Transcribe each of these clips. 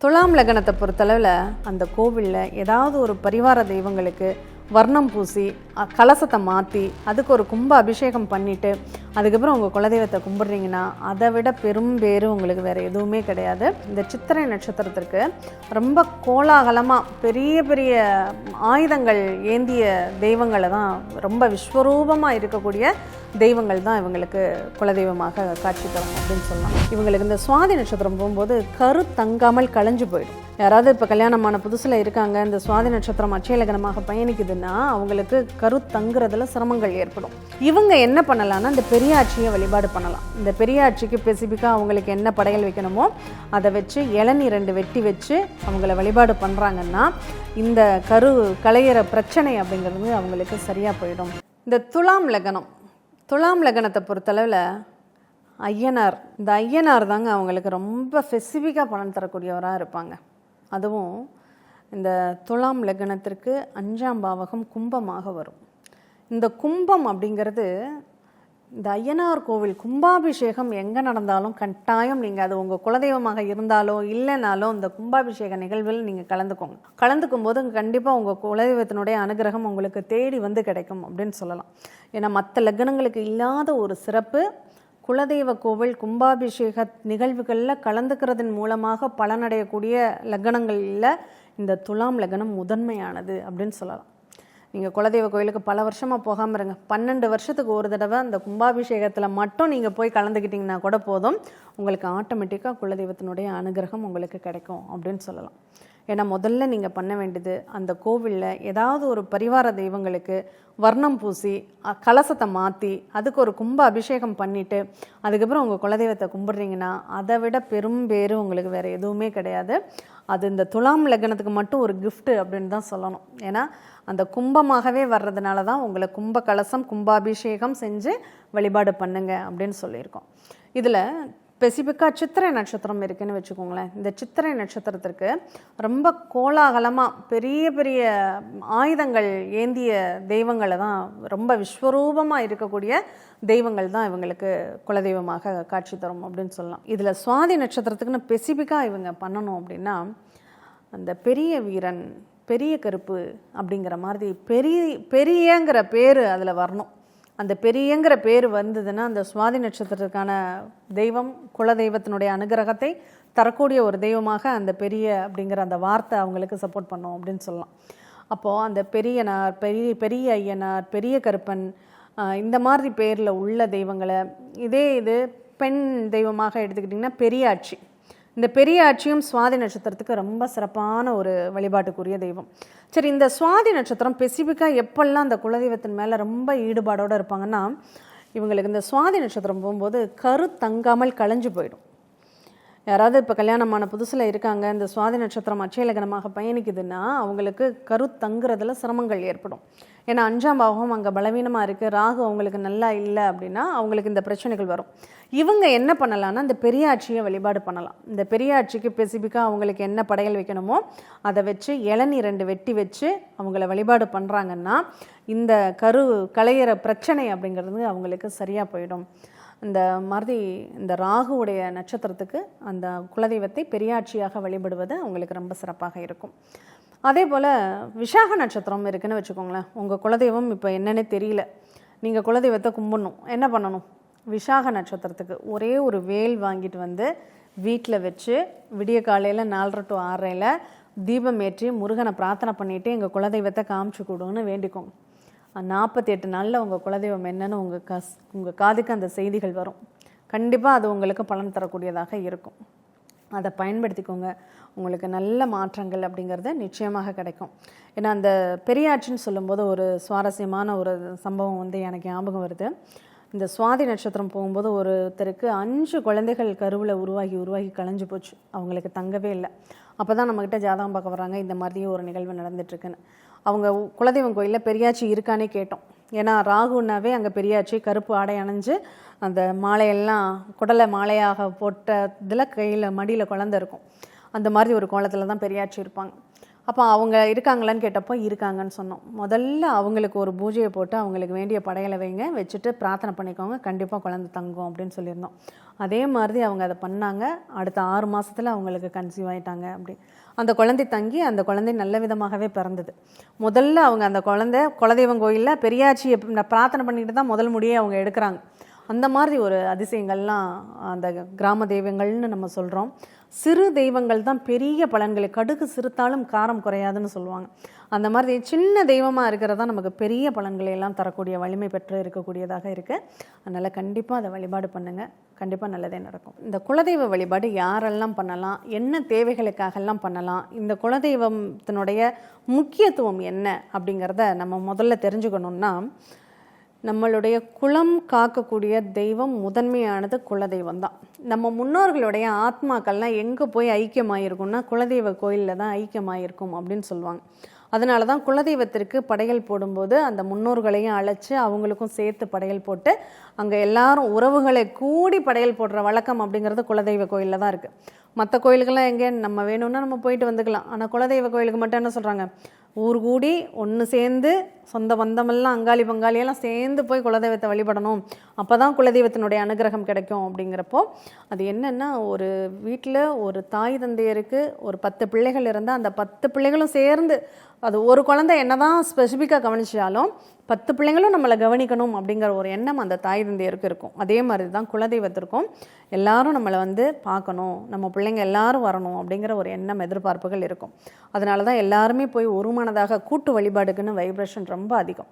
துலாம் லக்னத்தை பொறுத்தளவில் அந்த கோவிலில் ஏதாவது ஒரு பரிவார தெய்வங்களுக்கு வர்ணம் பூசி கலசத்தை மாற்றி அதுக்கு ஒரு கும்ப அபிஷேகம் பண்ணிவிட்டு அதுக்கப்புறம் உங்கள் குலதெய்வத்தை கும்பிட்றீங்கன்னா அதை விட பெரும் பேர் உங்களுக்கு வேறு எதுவுமே கிடையாது. இந்த சித்திரை நட்சத்திரத்திற்கு ரொம்ப கோலாகலமாக பெரிய பெரிய ஆயுதங்கள் ஏந்திய தெய்வங்களை தான், ரொம்ப விஸ்வரூபமாக இருக்கக்கூடிய தெய்வங்கள் தான் இவங்களுக்கு குலதெய்வமாக காட்சி தரும் அப்படின்னு சொல்லலாம். இவங்களுக்கு இந்த சுவாதி நட்சத்திரம் போகும்போது கரு தங்காமல் களைஞ்சு போயிடும். யாராவது இப்போ கல்யாணமான புதுசில் இருக்காங்க, இந்த சுவாதி நட்சத்திரம் அட்சய லக்னமாக பயணிக்குதுன்னா அவங்களுக்கு கரு தங்குறதுல சிரமங்கள் ஏற்படும். இவங்க என்ன பண்ணலாம்னா இந்த பெரியாட்சியை வழிபாடு பண்ணலாம். இந்த பெரியாட்சிக்கு ஸ்பெசிஃபிக்காக அவங்களுக்கு என்ன படையல் வைக்கணுமோ அதை வச்சு இளநீ 2 வெட்டி வச்சு அவங்கள வழிபாடு பண்ணுறாங்கன்னா இந்த கரு களையிற பிரச்சனை அப்படிங்கிறது அவங்களுக்கு சரியாக போயிடும். இந்த துலாம் லக்னத்தை பொறுத்தளவில் ஐயனார், இந்த ஐயனார் தாங்க அவங்களுக்கு ரொம்ப ஸ்பெசிஃபிக்காக பலன் தரக்கூடியவராக இருப்பாங்க. அதுவும் இந்த துலாம் லக்னத்திற்கு 5ஆம் பாவகம் கும்பமாக வரும். இந்த கும்பம் அப்படிங்கிறது இந்த ஐயனார் கோவில் கும்பாபிஷேகம் எங்கே நடந்தாலும் கட்டாயம் நீங்கள் அது உங்கள் குலதெய்வமாக இருந்தாலோ இல்லைனாலும் இந்த கும்பாபிஷேக நிகழ்வில் நீங்கள் கலந்துக்கும் போது கண்டிப்பாக உங்கள் குலதெய்வத்தினுடைய அனுகிரகம் உங்களுக்கு தேடி வந்து கிடைக்கும் அப்படின்னு சொல்லலாம். ஏன்னா மற்ற லக்னங்களுக்கு இல்லாத ஒரு சிறப்பு குலதெய்வ கோவில் கும்பாபிஷேக நிகழ்வுகளில் கலந்துக்கிறதன் மூலமாக பலனடையக்கூடிய லக்னங்களில் இந்த துலாம் லக்னம் முதன்மையானது அப்படின்னு சொல்லலாம். நீங்கள் குலதெய்வ கோயிலுக்கு பல வருஷமாக போகாமல் இருங்க, 12 வருஷத்துக்கு ஒரு தடவை அந்த கும்பாபிஷேகத்தில் மட்டும் நீங்கள் போய் கலந்துக்கிட்டிங்கன்னா கூட போதும், உங்களுக்கு ஆட்டோமேட்டிக்காக குலதெய்வத்தினுடைய அனுகிரகம் உங்களுக்கு கிடைக்கும் அப்படின்னு சொல்லலாம். ஏன்னா முதல்ல நீங்கள் பண்ண வேண்டியது அந்த கோவிலில் ஏதாவது ஒரு பரிவார தெய்வங்களுக்கு வர்ணம் பூசி கலசத்தை மாற்றி அதுக்கு ஒரு கும்ப அபிஷேகம் பண்ணிவிட்டு அதுக்கப்புறம் உங்கள் குலதெய்வத்தை கும்பிட்றீங்கன்னா அதை விட பெரும் பேர் உங்களுக்கு வேறு எதுவுமே கிடையாது. அது இந்த துலாம் லக்னத்துக்கு மட்டும் ஒரு கிஃப்ட்டு அப்படின்னு தான் சொல்லணும். ஏன்னா அந்த கும்பமாகவே வர்றதுனால தான் உங்களை கும்ப கலசம் கும்பாபிஷேகம் செஞ்சு வழிபாடு பண்ணுங்க அப்படின்னு சொல்லியிருக்கோம். இதில் ஸ்பெசிஃபிக்காக சித்திரை நட்சத்திரம் இருக்குதுன்னு வச்சுக்கோங்களேன். இந்த சித்திரை நட்சத்திரத்திற்கு ரொம்ப கோலாகலமாக பெரிய பெரிய ஆயுதங்கள் ஏந்திய தெய்வங்களை தான், ரொம்ப விஸ்வரூபமாக இருக்கக்கூடிய தெய்வங்கள் தான் இவங்களுக்கு குலதெய்வமாக காட்சி தரும் அப்படின்னு சொல்லலாம். இதில் சுவாதி நட்சத்திரத்துக்குன்னு ஸ்பெசிஃபிக்காக இவங்க பண்ணணும் அப்படின்னா அந்த பெரிய வீரன் பெரிய கருப்பு அப்படிங்கிற மாதிரி பெரியங்கிற பேர் அதில் வரணும். அந்த பெரியங்கிற பேர் வந்ததுன்னா அந்த சுவாதி நட்சத்திரத்துக்கான தெய்வம் குலதெய்வத்தினுடைய அனுகிரகத்தை தரக்கூடிய ஒரு தெய்வமாக அந்த பெரிய அப்படிங்கிற அந்த வார்த்தை அவங்களுக்கு சப்போர்ட் பண்ணும் அப்படின்னு சொல்லலாம். அப்போது அந்த பெரியனார் பெரிய ஐயனார் பெரிய கருப்பன் இந்த மாதிரி பேரில் உள்ள தெய்வங்களை இது பெண் தெய்வமாக எடுத்துக்கிட்டிங்கன்னா பெரியாட்சி. இந்த பெரியாட்சியும் சுவாதி நட்சத்திரத்துக்கு ரொம்ப சிறப்பான ஒரு வழிபாட்டுக்குரிய தெய்வம். சரி, இந்த சுவாதி நட்சத்திரம் ஸ்பெசிஃபிக்காக எப்பெல்லாம் அந்த குலதெய்வத்தின் மேலே ரொம்ப ஈடுபாடோடு இருப்பாங்கன்னா இவங்களுக்கு இந்த சுவாதி நட்சத்திரம் போகும்போது கரு தங்காமல் களைஞ்சு போயிடும். யாராவது இப்போ கல்யாணமான புதுசில் இருக்காங்க, இந்த சுவாதி நட்சத்திரம் அட்சய லக்னமாக பயணிக்குதுன்னா அவங்களுக்கு கரு தங்குறதுல சிரமங்கள் ஏற்படும். ஏன்னா 5ஆம் பாவம் அங்கே பலவீனமாக இருக்குது, ராகு அவங்களுக்கு நல்லா இல்லை அப்படின்னா அவங்களுக்கு இந்த பிரச்சனைகள் வரும். இவங்க என்ன பண்ணலான்னா இந்த பெரியாட்சியை வழிபாடு பண்ணலாம். இந்த பெரியாட்சிக்கு ஸ்பெசிஃபிக்காக அவங்களுக்கு என்ன படையல் வைக்கணுமோ அதை வச்சு இளநீ 2 வெட்டி வச்சு அவங்கள வழிபாடு பண்ணுறாங்கன்னா இந்த கரு களையிற பிரச்சனை அப்படிங்கிறது அவங்களுக்கு சரியாக போயிடும். இந்த மாதிரி இந்த ராகுவுடைய நட்சத்திரத்துக்கு அந்த குலதெய்வத்தை பெரியாட்சியாக வழிபடுவது அவங்களுக்கு ரொம்ப சிறப்பாக இருக்கும். அதே போல் விசாக நட்சத்திரம் இருக்குன்னு வச்சுக்கோங்களேன். உங்கள் குலதெய்வம் இப்போ என்னென்னு தெரியல, நீங்கள் குலதெய்வத்தை கும்பிடணும், என்ன பண்ணணும்? விசாக நட்சத்திரத்துக்கு ஒரே ஒரு வேல் வாங்கிட்டு வந்து வீட்டில் வச்சு விடிய காலையில் 4:30 to 6:30 தீபம் ஏற்றி முருகனை பிரார்த்தனை பண்ணிவிட்டு எங்கள் குலதெய்வத்தை காமிச்சு கொடுன்னு வேண்டிக்கோங்க. 48 நாளில் உங்கள் குலதெய்வம் என்னன்னு உங்கள் காதுக்கு அந்த செய்திகள் வரும். கண்டிப்பாக அது உங்களுக்கு பலன் தரக்கூடியதாக இருக்கும். அதை பயன்படுத்திக்கோங்க, உங்களுக்கு நல்ல மாற்றங்கள் அப்படிங்கிறது நிச்சயமாக கிடைக்கும். ஏன்னா அந்த பெரியாட்சின்னு சொல்லும்போது ஒரு சுவாரஸ்யமான ஒரு சம்பவம் எனக்கு ஞாபகம் வருது. இந்த சுவாதி நட்சத்திரம் போகும்போது ஒருத்தருக்கு 5 குழந்தைகள் கருவில் உருவாகி கலைஞ்சு போச்சு, அவங்களுக்கு தங்கவே இல்லை. அப்போ தான் நம்மக்கிட்ட ஜாதகம் பார்க்க வர்றாங்க, இந்த மாதிரியே ஒரு நிகழ்வு நடந்துட்டுருக்குன்னு. அவங்க குலதெய்வம் கோயிலில் பெரியாச்சி இருக்கானே கேட்டோம். ஏன்னா ராகுனாவே அங்கே பெரியாச்சி கருப்பு ஆடை அணிஞ்சு அந்த மாலையெல்லாம் குடலை மாலையாக போட்ட இதில் கையில் மடியில் குழந்தை இருக்கும், அந்த மாதிரி ஒரு கோலத்தில் தான் பெரியாச்சி இருப்பாங்க. அப்போ அவங்க இருக்காங்களான்னு கேட்டப்போ இருக்காங்கன்னு சொன்னோம். முதல்ல அவங்களுக்கு ஒரு பூஜையை போட்டு அவங்களுக்கு வேண்டிய படையலை வைங்க, வச்சுட்டு பிரார்த்தனை பண்ணிக்கோங்க, கண்டிப்பாக குழந்தை தங்கும் அப்படின்னு சொல்லியிருந்தோம். அதே மாதிரி அவங்க அதை பண்ணாங்க. அடுத்த 6 மாதத்தில் அவங்களுக்கு கன்சீவ் ஆகிட்டாங்க. அப்படி அந்த குழந்தை தங்கி அந்த குழந்தை நல்ல விதமாகவே பிறந்தது. முதல்ல அவங்க அந்த குலதெய்வம் கோயிலில் பெரியாச்சியை பிரார்த்தனை பண்ணிட்டு தான் முதல் முடியே அவங்க எடுக்கிறாங்க. அந்த மாதிரி ஒரு அதிசயங்கள்லாம் அந்த கிராம தெய்வங்கள்னு நம்ம சொல்கிறோம். சிறு தெய்வங்கள் தான் பெரிய பலன்களை, கடுகு சிறுத்தாலும் காரம் குறையாதுன்னு சொல்லுவாங்க. அந்த மாதிரி சின்ன தெய்வமாக இருக்கிறதா நமக்கு பெரிய பலன்களை எல்லாம் தரக்கூடிய வலிமை பெற்று இருக்கக்கூடியதாக இருக்குது. அதனால் கண்டிப்பாக அதை வழிபாடு பண்ணுங்கள், கண்டிப்பாக நல்லதே நடக்கும். இந்த குலதெய்வ வழிபாடு யாரெல்லாம் பண்ணலாம், என்ன தேவைகளுக்காகலாம் பண்ணலாம், இந்த குலதெய்வத்தினுடைய முக்கியத்துவம் என்ன அப்படிங்கிறத நம்ம முதல்ல தெரிஞ்சுக்கணுன்னா, நம்மளுடைய குலம் காக்கக்கூடிய தெய்வம் முதன்மையானது குலதெய்வம் தான். நம்ம முன்னோர்களுடைய ஆத்மாக்கள்லாம் எங்கே போய் ஐக்கியமாயிருக்கும்னா குலதெய்வ கோயிலில் தான் ஐக்கியமாயிருக்கும் அப்படின்னு சொல்லுவாங்க. அதனால தான் குலதெய்வத்திற்கு படையல் போடும்போது அந்த முன்னோர்களையும் அழைச்சி அவங்களுக்கும் சேர்த்து படையல் போட்டு அங்கே எல்லாரும் உறவுகளை கூடி படையல் போடுற வழக்கம் அப்படிங்கிறது குலதெய்வ கோயிலில் தான் இருக்குது. மற்ற கோயிலுக்கெல்லாம் எங்கே நம்ம வேணும்னா நம்ம போயிட்டு வந்துக்கலாம். ஆனால் குலதெய்வ கோயிலுக்கு மட்டும் என்ன சொல்கிறாங்க, ஊர் கூடி ஒன்று சேர்ந்து சொந்த பந்தமெல்லாம் அங்காளி பங்காளியெல்லாம் சேர்ந்து போய் குலதெய்வத்தை வழிபடணும், அப்போ தான் குலதெய்வத்தினுடைய அனுகிரகம் கிடைக்கும். அப்படிங்கிறப்போ அது என்னென்னா, ஒரு வீட்டில் ஒரு தாய் தந்தையருக்கு ஒரு 10 பிள்ளைகள் இருந்தால் அந்த 10 பிள்ளைகளும் சேர்ந்து, அது ஒரு குழந்தை என்ன தான் ஸ்பெசிஃபிக்காக கவனிச்சாலும் 10 பிள்ளைங்களும் நம்மளை கவனிக்கணும் அப்படிங்கிற ஒரு எண்ணம் அந்த தாய் தந்தையருக்கு இருக்கும். அதே மாதிரி தான் குலதெய்வத்திற்கும் எல்லாரும் நம்மளை பார்க்கணும், நம்ம பிள்ளைங்க எல்லாரும் வரணும் அப்படிங்கிற ஒரு எண்ணம், எதிர்பார்ப்புகள் இருக்கும். அதனால தான் எல்லாருமே போய் ஒரு மனதாக கூட்டு வழிபாடுக்குன்னு வைப்ரேஷன் ரொம்ப அதிகம்.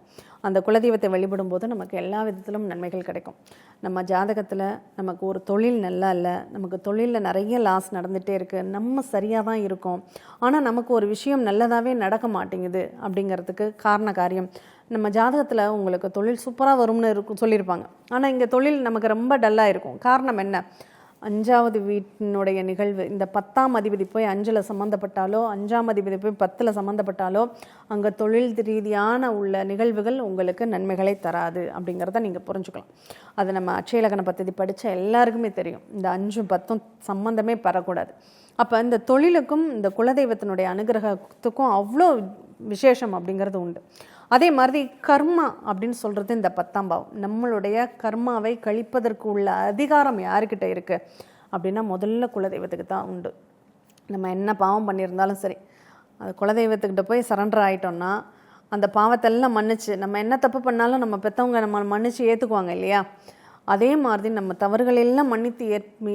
அந்த குலதெய்வத்தை வழிபடும்போது நமக்கு எல்லா விதத்திலும் நன்மைகள் கிடைக்கும். நம்ம ஜாதகத்தில் நமக்கு ஒரு தொழில் நல்லா இல்லை, நமக்கு தொழிலில் நிறைய லாஸ் நடந்துகிட்டே இருக்குது, நம்ம சரியாக தான் இருக்கோம், ஆனால் நமக்கு ஒரு விஷயம் நல்லதாகவே நடக்க மாட்டேங்குது அப்படிங்கிறதுக்கு காரண காரியம், நம்ம ஜாதகத்தில் உங்களுக்கு தொழில் சூப்பராக வரும்னு சொல்லியிருப்பாங்க, ஆனால் இங்கே தொழில் நமக்கு ரொம்ப டல்லாக இருக்கும். காரணம் என்ன? 5வது வீட்டினுடைய நிகழ்வு, இந்த 10ஆம் அதிபதி போய் 5ல் சம்மந்தப்பட்டாலோ 5ஆம் அதிபதி போய் 10ல் சம்மந்தப்பட்டாலோ அங்கே தொழில் ரீதியான உள்ள நிகழ்வுகள் உங்களுக்கு நன்மைகளை தராது அப்படிங்கிறத நீங்கள் புரிஞ்சுக்கலாம். அது நம்ம அட்சயலக்ன பദ്ധதி படித்த எல்லாருக்குமே தெரியும். இந்த 5ம் 10ம் சம்மந்தமே பெறக்கூடாது. அப்போ இந்த தொழிலுக்கும் இந்த குலதெய்வத்தினுடைய அனுகிரகத்துக்கும் அவ்வளோ விசேஷம் அப்படிங்கிறது உண்டு. அதே மாதிரி கர்மா அப்படின்னு சொல்கிறது இந்த 10ஆம் பாவம். நம்மளுடைய கர்மாவை கழிப்பதற்கு உள்ள அதிகாரம் யாருக்கிட்ட இருக்குது அப்படின்னா முதல்ல குலதெய்வத்துக்கு தான் உண்டு. நம்ம என்ன பாவம் பண்ணியிருந்தாலும் சரி, அது குலதெய்வத்துக்கிட்ட போய் சரண்டர் ஆகிட்டோம்னா அந்த பாவத்தெல்லாம் மன்னிச்சு, நம்ம என்ன தப்பு பண்ணாலும் நம்ம பெற்றவங்க நம்ம மன்னிச்சு ஏற்றுக்குவாங்க இல்லையா? அதே மாதிரி நம்ம தவறுகளெல்லாம் மன்னித்து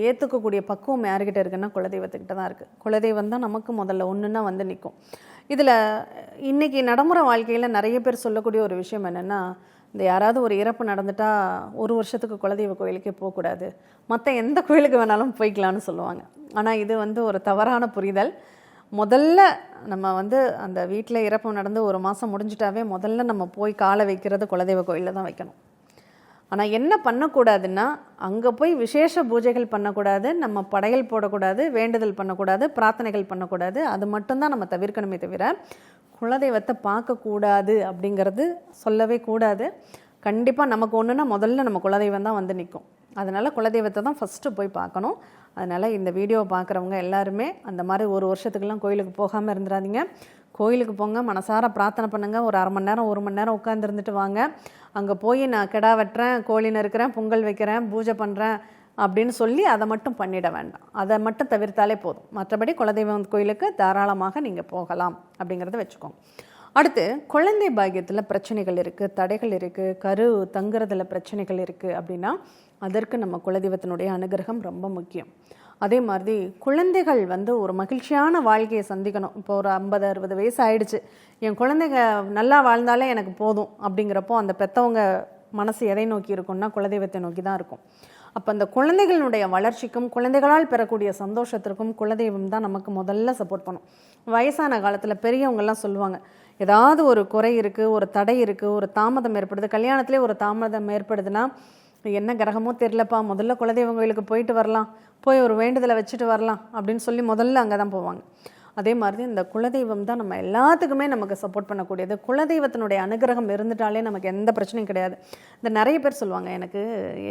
ஏற்றுக்கக்கூடிய பக்குவம் யாருக்கிட்ட இருக்குன்னா குலதெய்வத்துக்கிட்ட தான் இருக்குது. குலதெய்வம் தான் நமக்கு முதல்ல ஒன்றுன்னா நிற்கும். இதில் இன்றைக்கி நடைமுறை வாழ்க்கையில் நிறைய பேர் சொல்லக்கூடிய ஒரு விஷயம் என்னென்னா, இந்த யாராவது ஒரு இறப்பு நடந்துட்டால் 1 வருஷத்துக்கு குலதெய்வ கோயிலுக்கே போகக்கூடாது, மற்ற எந்த கோயிலுக்கு வேணாலும் போய்க்கலான்னு சொல்லுவாங்க. ஆனால் இது ஒரு தவறான புரிதல். முதல்ல நம்ம அந்த வீட்டில் இறப்பு நடந்து 1 மாதம் முடிஞ்சிட்டாவே முதல்ல நம்ம போய் காலை வைக்கிறது குலதெய்வ கோயிலில் தான் வைக்கணும். ஆனால் என்ன பண்ணக்கூடாதுன்னா, அங்கே போய் விசேஷ பூஜைகள் பண்ணக்கூடாது, நம்ம படையல் போடக்கூடாது, வேண்டுதல் பண்ணக்கூடாது, பிரார்த்தனைகள் பண்ணக்கூடாது. அது மட்டும்தான் நம்ம தவிர்க்கணுமே தவிர குலதெய்வத்தை பார்க்கக்கூடாது அப்படிங்கிறது சொல்லவே கூடாது. கண்டிப்பாக நமக்கு ஒன்றுனா முதல்ல நம்ம குலதெய்வம் தான் நிற்கும். அதனால் குலதெய்வத்தை தான் ஃபஸ்ட்டு போய் பார்க்கணும். அதனால் இந்த வீடியோவை பார்க்குறவங்க எல்லாருமே அந்த மாதிரி 1 வருஷத்துக்கெல்லாம் கோயிலுக்கு போகாமல் இருந்துடாதீங்க. கோயிலுக்கு போங்க, மனசார பிரார்த்தனை பண்ணுங்கள், ஒரு 1/2 மணி நேரம் 1 மணி நேரம் உட்காந்துருந்துட்டு வாங்க. அங்கே போய் நான் கிடா வெட்டுறேன், கோழி நறுக்கிறேன், பொங்கல் வைக்கிறேன், பூஜை பண்ணுறேன் அப்படின்னு சொல்லி அதை மட்டும் பண்ணிட வேண்டாம். அதை மட்டும் தவிர்த்தாலே போதும். மற்றபடி குலதெய்வம் கோயிலுக்கு தாராளமாக நீங்கள் போகலாம் அப்படிங்கிறத வச்சுக்கோங்க. அடுத்து, குழந்தை பாக்கியத்தில் பிரச்சனைகள் இருக்குது, தடைகள் இருக்குது, கரு தங்குறதுல பிரச்சனைகள் இருக்குது அப்படின்னா அதற்கு நம்ம குலதெய்வத்தினுடைய அனுகிரகம் ரொம்ப முக்கியம். அதே மாதிரி குழந்தைகள் ஒரு மகிழ்ச்சியான வாழ்க்கையை சந்திக்கணும். இப்போ ஒரு 50-60 வயசு ஆயிடுச்சு, என் குழந்தைங்க நல்லா வாழ்ந்தாலே எனக்கு போதும் அப்படிங்கிறப்போ அந்த பெற்றவங்க மனசு எதை நோக்கி இருக்கும்னா குலதெய்வத்தை நோக்கி தான் இருக்கும். அப்போ அந்த குழந்தைகளுடைய வளர்ச்சிக்கும் குழந்தைகளால் பெறக்கூடிய சந்தோஷத்திற்கும் குலதெய்வம் தான் நமக்கு முதல்ல சப்போர்ட் பண்ணும். வயசான காலத்தில் பெரியவங்கெல்லாம் சொல்லுவாங்க, ஏதாவது ஒரு குறை இருக்குது, ஒரு தடை இருக்குது, ஒரு தாமதம் ஏற்படுது, கல்யாணத்துலேயே ஒரு தாமதம் ஏற்படுதுன்னா என்ன கிரகமோ தெரிலப்பா, முதல்ல குலதெய்வம் கோயிலுக்கு போயிட்டு வரலாம், போய் ஒரு வேண்டுதலை வச்சுட்டு வரலாம் அப்படின்னு சொல்லி முதல்ல அங்கே தான் போவாங்க. அதே மாதிரி இந்த குலதெய்வம் தான் நம்ம எல்லாத்துக்குமே நமக்கு சப்போர்ட் பண்ணக்கூடியது. குலதெய்வத்தினுடைய அனுகிரகம் இருந்துட்டாலே நமக்கு எந்த பிரச்சனையும் கிடையாது. இந்த நிறைய பேர் சொல்லுவாங்க, எனக்கு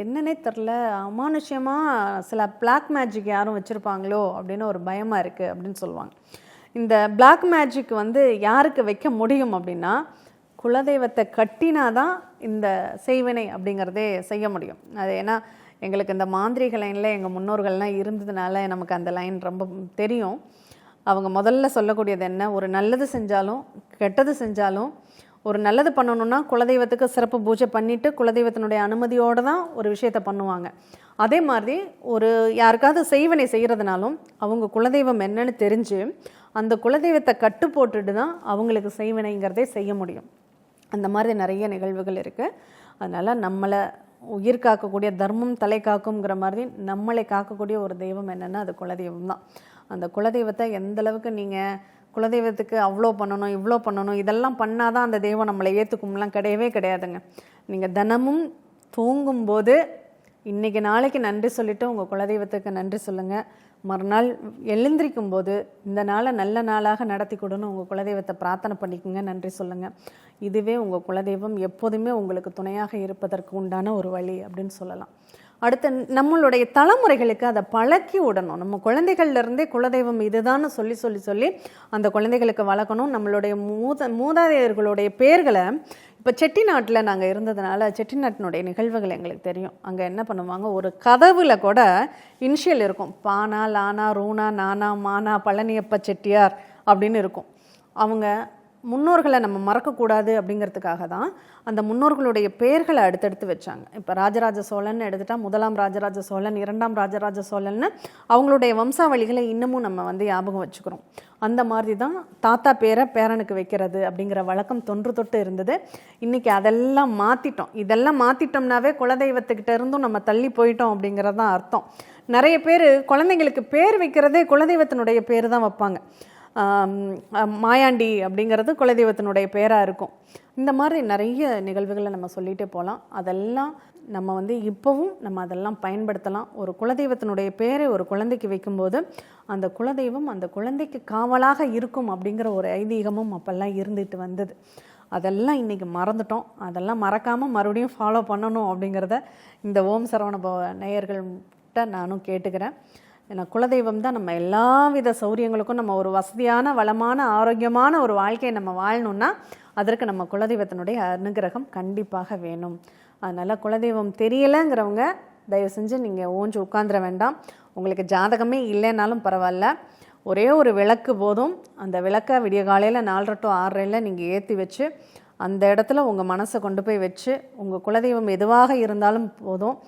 என்னன்னே தெரில, அமானுஷ்யமாக சில பிளாக் மேஜிக் யாரும் வச்சுருப்பாங்களோ அப்படின்னு ஒரு பயமாக இருக்குது அப்படின்னு சொல்லுவாங்க. இந்த பிளாக் மேஜிக் வந்து யாருக்கு வைக்க முடியும் அப்படின்னா, குலதெய்வத்தை கட்டினாதான் இந்த செய்வினை அப்படிங்கிறதே செய்ய முடியும். அது ஏன்னா எங்களுக்கு இந்த மாந்திரீக லைனில் எங்கள் முன்னோர்கள்லாம் இருந்ததுனால நமக்கு அந்த லைன் ரொம்ப தெரியும். அவங்க முதல்ல சொல்லக்கூடியது என்ன, ஒரு நல்லது செஞ்சாலும் கெட்டது செஞ்சாலும் ஒரு நல்லது பண்ணணும்னா குலதெய்வத்துக்கு சிறப்பு பூஜை பண்ணிவிட்டு குலதெய்வத்தினுடைய அனுமதியோடு தான் ஒரு விஷயத்தை பண்ணுவாங்க. அதே மாதிரி ஒரு யாருக்காவது செய்வினை செய்கிறதுனாலும் அவங்க குலதெய்வம் என்னன்னு தெரிஞ்சு அந்த குலதெய்வத்தை கட்டு போட்டுட்டு தான் அவங்களுக்கு செய்வினைங்கிறதே செய்ய முடியும். அந்த மாதிரி நிறைய நிகழ்வுகள் இருக்குது. அதனால் நம்மளை உயிர் காக்கக்கூடிய தர்மம் தலை காக்குங்கிற மாதிரி நம்மளை காக்கக்கூடிய ஒரு தெய்வம் என்னென்னா அது குலதெய்வம் தான். அந்த குலதெய்வத்தை எந்த அளவுக்கு நீங்கள் குலதெய்வத்துக்கு அவ்வளோ பண்ணணும் இவ்வளோ பண்ணணும் இதெல்லாம் பண்ணால் தான் அந்த தெய்வம் நம்மளை ஏற்றுக்கும்லாம் கிடையவே கிடையாதுங்க. நீங்கள் தினமும் தூங்கும்போது இன்றைக்கி நாளைக்கு நன்றி சொல்லிவிட்டு உங்கள் குலதெய்வத்துக்கு நன்றி சொல்லுங்கள். மறுநாள் எழுந்திரிக்கும் போது இந்த நாளை நல்ல நாளாக நடத்தி கொடுன்னு உங்கள் குலதெய்வத்தை பிரார்த்தனை பண்ணிக்கோங்க, நன்றி சொல்லுங்கள். இதுவே உங்கள் குலதெய்வம் எப்போதுமே உங்களுக்கு துணையாக இருப்பதற்கு உண்டான ஒரு வழி அப்படின்னு சொல்லலாம். அடுத்து நம்மளுடைய தலைமுறைகளுக்கு அதை பழக்கி விடணும். நம்ம குழந்தைகள்லேருந்தே குலதெய்வம் இதுதான்னு சொல்லி சொல்லி சொல்லி அந்த குழந்தைகளுக்கு வளர்க்கணும். நம்மளுடைய மூதாதையர்களுடைய பேர்களை இப்போ செட்டிநாட்டில் நாங்கள் இருந்ததுனால செட்டிநாட்டினுடைய நிகழ்வுகள் எங்களுக்கு தெரியும். அங்கே என்ன பண்ணுவாங்க, ஒரு கதவில் கூட இனிஷியல் இருக்கும். பானா, லானா, ரூனா, நானா, மானா, பழனியப்ப செட்டியார் அப்படின்னு இருக்கும். அவங்க முன்னோர்களை நம்ம மறக்கக்கூடாது அப்படிங்கிறதுக்காக தான் அந்த முன்னோர்களுடைய பெயர்களை அடுத்தடுத்து வச்சாங்க. இப்போ ராஜராஜ சோழன் எடுத்துட்டா முதலாம் ராஜராஜ சோழன், இரண்டாம் ராஜராஜ சோழன்னு அவங்களுடைய வம்சாவளிகளை இன்னமும் நம்ம வந்து ஞாபகம் வச்சுக்கிறோம். அந்த மாதிரி தான் தாத்தா பேரை பேரனுக்கு வைக்கிறது அப்படிங்கிற வழக்கம் தொன்று தொட்டு இருந்தது. இன்றைக்கி அதெல்லாம் மாற்றிட்டோம். இதெல்லாம் மாற்றிட்டோம்னாவே குலதெய்வத்துக்கிட்ட இருந்தும் நம்ம தள்ளி போயிட்டோம் அப்படிங்கிறது தான் அர்த்தம். நிறைய பேர் குழந்தைங்களுக்கு பேர் வைக்கிறதே குலதெய்வத்தினுடைய பேர் தான் வைப்பாங்க. மாயாண்டி அப்படிங்கிறது குலதெய்வத்தினுடைய பேராக இருக்கும். இந்த மாதிரி நிறைய நிகழ்வுகளை நம்ம சொல்லிகிட்டே போகலாம். அதெல்லாம் நம்ம வந்து இப்போவும் நம்ம அதெல்லாம் பயன்படுத்தலாம். ஒரு குலதெய்வத்தினுடைய பேரை ஒரு குழந்தைக்கு வைக்கும்போது அந்த குலதெய்வம் அந்த குழந்தைக்கு காவலாக இருக்கும் அப்படிங்கிற ஒரு ஐதீகமும் அப்போல்லாம் இருந்துட்டு வந்தது. அதெல்லாம் இன்றைக்கி மறந்துட்டோம். அதெல்லாம் மறக்காமல் மறுபடியும் ஃபாலோ பண்ணணும் அப்படிங்கிறத இந்த ஓம் சரவண பவ நேயர்கள்கிட்ட நானும் கேட்டுக்கிறேன். ஏன்னா குலதெய்வம் தான் நம்ம எல்லா வித சௌரியங்களுக்கும் நம்ம ஒரு வசதியான வளமான ஆரோக்கியமான ஒரு வாழ்க்கையை நம்ம வாழணுன்னா அதற்கு நம்ம குலதெய்வத்தினுடைய அனுகிரகம் கண்டிப்பாக வேணும். அதனால் குலதெய்வம் தெரியலைங்கிறவங்க தயவு செஞ்சு நீங்கள் ஓஞ்சு உட்காந்துட வேண்டாம். உங்களுக்கு ஜாதகமே இல்லைனாலும் பரவாயில்ல, ஒரே ஒரு விளக்கு போதும். அந்த விளக்கை விடிய காலையில் 4:30 to 6:30 நீங்கள் ஏற்றி வச்சு அந்த இடத்துல உங்கள் மனசை கொண்டு போய் வச்சு உங்கள் குலதெய்வம் எதுவாக இருந்தாலும் போதும்.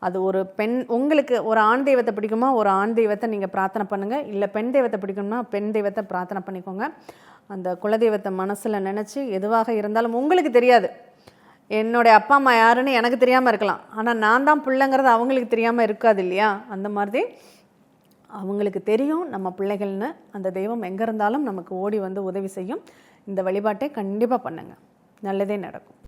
அது ஒரு பெண், உங்களுக்கு ஒரு ஆண் தெய்வத்தை பிடிக்குமா ஒரு ஆண் தெய்வத்தை நீங்கள் பிரார்த்தனை பண்ணுங்கள், இல்லை பெண் தெய்வத்தை பிடிக்கும்னா பெண் தெய்வத்தை பிரார்த்தனை பண்ணிக்கோங்க. அந்த குலதெய்வத்தை மனசில் நினச்சி எதுவாக இருந்தாலும் உங்களுக்கு தெரியாது. என்னுடைய அப்பா அம்மா யாருன்னு எனக்கு தெரியாமல் இருக்கலாம், ஆனால் நான் தான் பிள்ளைங்கிறது அவங்களுக்கு தெரியாமல் இருக்காது இல்லையா? அந்த மாதிரி அவங்களுக்கு தெரியும் நம்ம பிள்ளைகள்னு. அந்த தெய்வம் எங்கே இருந்தாலும் நமக்கு ஓடி வந்து உதவி செய்யும். இந்த வழிபாட்டை கண்டிப்பாக பண்ணுங்கள், நல்லதே நடக்கும்.